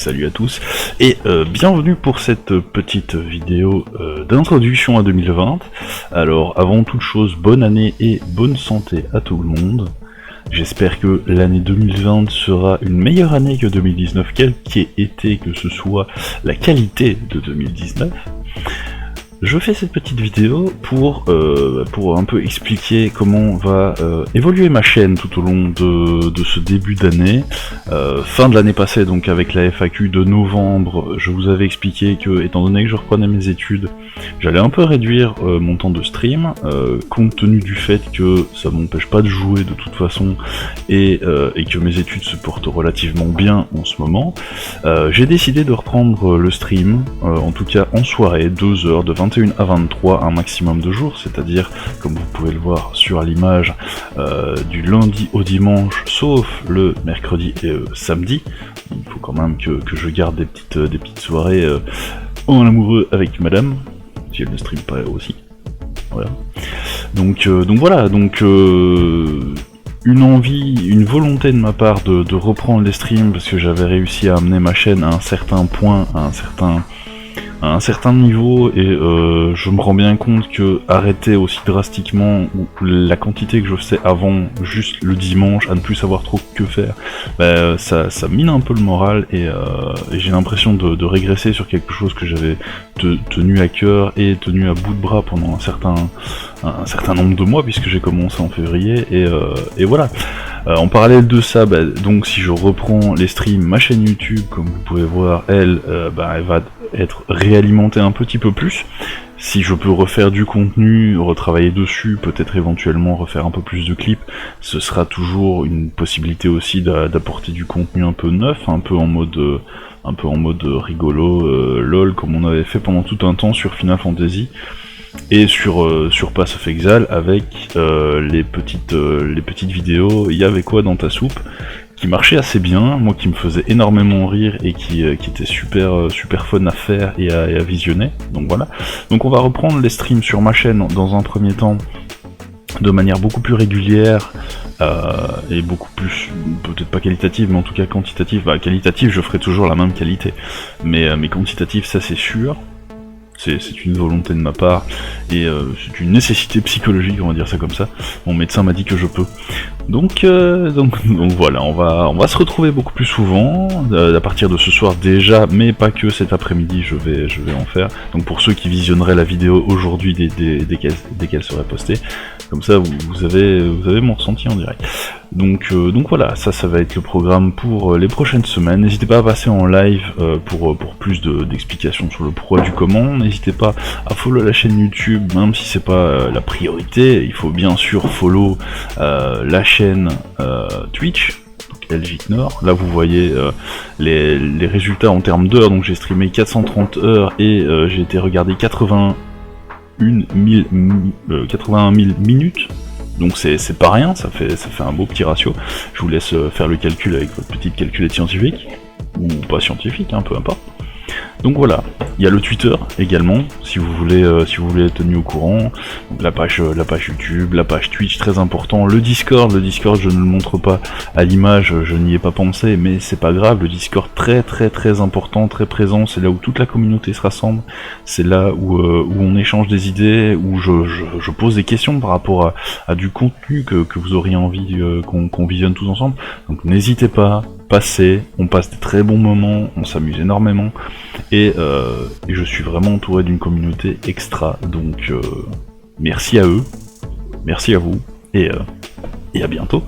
salut à tous, et bienvenue pour cette petite vidéo d'introduction à 2020. Alors avant toute chose, bonne année et bonne santé à tout le monde. J'espère que l'année 2020 sera une meilleure année que 2019, quelle qu'ait été que ce soit la qualité de 2019. Je fais cette petite vidéo pour un peu expliquer comment va évoluer ma chaîne tout au long de ce début d'année. Fin de l'année passée, donc avec la FAQ de novembre, je vous avais expliqué que, étant donné que je reprenais mes études, j'allais un peu réduire mon temps de stream, compte tenu du fait que ça m'empêche pas de jouer de toute façon, et que mes études se portent relativement bien en ce moment. J'ai décidé de reprendre le stream, en tout cas en soirée, 2 heures, de 21 à 23, un maximum de jours, c'est-à-dire, comme vous pouvez le voir sur l'image, du lundi au dimanche, sauf le mercredi et samedi. Il faut quand même que je garde des petites soirées en amoureux avec madame, si elle ne stream pas aussi. Voilà. Donc voilà, une envie, une volonté de ma part de reprendre les streams, parce que j'avais réussi à amener ma chaîne à un certain point, à un certain niveau, et je me rends bien compte que arrêter aussi drastiquement la quantité que je faisais avant, juste le dimanche, à ne plus savoir trop que faire, ça mine un peu le moral, et j'ai l'impression de régresser sur quelque chose que j'avais tenu à cœur et tenu à bout de bras pendant un certain nombre de mois, puisque j'ai commencé en février, et voilà. En parallèle de ça, donc si je reprends les streams, ma chaîne YouTube, comme vous pouvez voir, elle va être réalimentée un petit peu plus. Si je peux refaire du contenu, retravailler dessus, peut-être éventuellement refaire un peu plus de clips, ce sera toujours une possibilité aussi d'apporter du contenu un peu neuf, un peu en mode rigolo, lol, comme on avait fait pendant tout un temps sur Final Fantasy. Et sur Path of Exile, avec les petites vidéos il y avait quoi dans ta soupe, qui marchaient assez bien, moi qui me faisait énormément rire et qui était super fun à faire et à visionner. Donc voilà. Donc on va reprendre les streams sur ma chaîne dans un premier temps de manière beaucoup plus régulière, et beaucoup plus, peut-être pas qualitative, mais en tout cas quantitative. Qualitative, je ferai toujours la même qualité, mais quantitative, ça c'est sûr. C'est une volonté de ma part, et c'est une nécessité psychologique, on va dire ça comme ça. Mon médecin m'a dit que je peux. Donc voilà, on va se retrouver beaucoup plus souvent, à partir de ce soir déjà, mais pas que cet après-midi, je vais en faire. Donc pour ceux qui visionneraient la vidéo aujourd'hui dès qu'elle serait postée, comme ça vous avez mon ressenti en direct. Donc voilà, ça va être le programme pour les prochaines semaines. N'hésitez pas à passer en live pour plus d'explications sur le pourquoi du comment. N'hésitez pas à follow la chaîne YouTube, même si c'est pas la priorité. Il faut bien sûr follow la chaîne Twitch, donc Elvicnor. Là vous voyez les résultats en termes d'heures. Donc j'ai streamé 430 heures et j'ai été regardé 81 000 minutes. Donc c'est pas rien, ça fait un beau petit ratio. Je vous laisse faire le calcul avec votre petite calculette scientifique, ou pas scientifique, peu importe. Donc voilà, il y a le Twitter également, si vous voulez être tenu au courant. Donc la page YouTube, la page Twitch, très important. Le Discord, je ne le montre pas à l'image, je n'y ai pas pensé, mais c'est pas grave. Le Discord, très important, très présent. C'est là où toute la communauté se rassemble. C'est là où on échange des idées, où je pose des questions par rapport à du contenu que vous auriez envie qu'on visionne tous ensemble. Donc n'hésitez pas. On passe des très bons moments, on s'amuse énormément, et je suis vraiment entouré d'une communauté extra, donc merci à eux, merci à vous, et à bientôt.